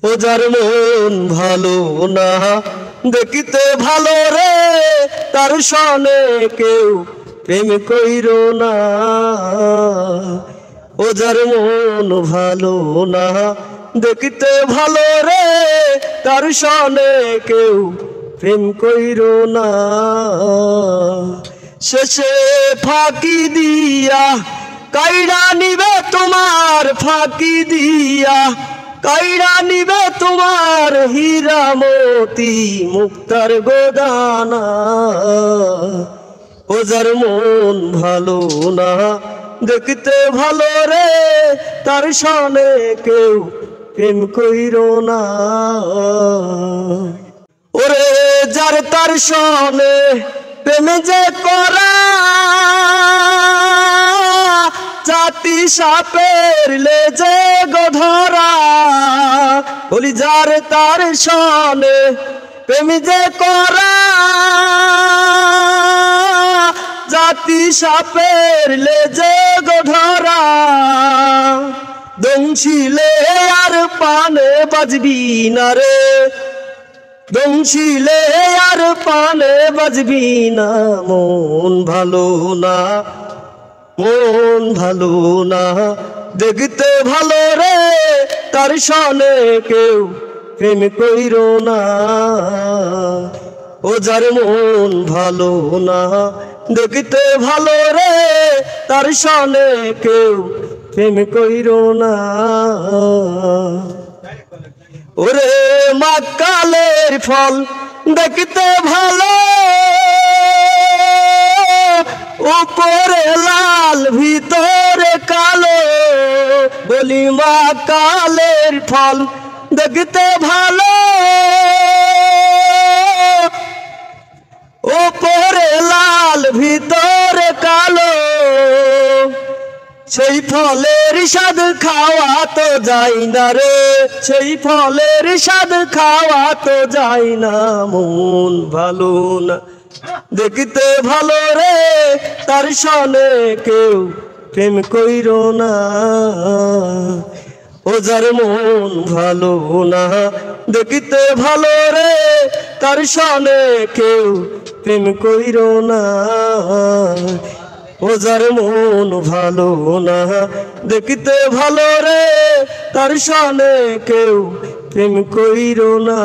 ও যার মন ভালো না দেখিতে ভালো রে, তার সনে কেউ প্রেম কইরো না। ও যার মন ভালো না দেখিতে ভালো রে, তার সনে কেউ প্রেম কইরো না। শেষে ফাঁকি দিয়া কাইরা নিবে তোমার, ফাঁকি দিয়া কাইরা নিবে তোমার হীরা মতি মুক্তার গোদানা। ও যার মন ভালো না দেখতে ভালো রে, তার সনে কেউ প্রেম কইরো না। ওরে যার তার সনে প্রেম যে করা, জাতি সাপের লেজে গোধরা। বলি যার তার সনে প্রেম যে করা, জাতি সাপের লেজে গোধরা। দংশিলে আর পানে বাজবি না রে, দংশিলে আর পানে বাজবি না। মন ভালো না, মন ভালো না দেখতে ভালো রে, তার সনে কেউ প্রেম কইরো না। ও যার মন ভালো না দেখতে ভালো রে, তার সনে কেউ প্রেম কইরো না। ওরে মাকালের ফল দেখতে ভালো, উপরে লাল ভিতরে কালো। বলি মাকালের ফল দেখতে ভালো, উপরে লাল ভিতরে কালো। সেই ফলের স্বাদ খাওয়া তো যায় না রে, সেই ফলের স্বাদ খাওয়া তো যায় না। মন ভালো না দেখতে ভালো রে, তার সনে কেউ প্রেম কইরো না। ও যার মন ভালো না দেখতে ভালো রে, তার সনে কেউ প্রেম কইরো না। ও যার মন ভালো না দেখতে ভালো রে, তার সনে কেউ প্রেম কইরো না।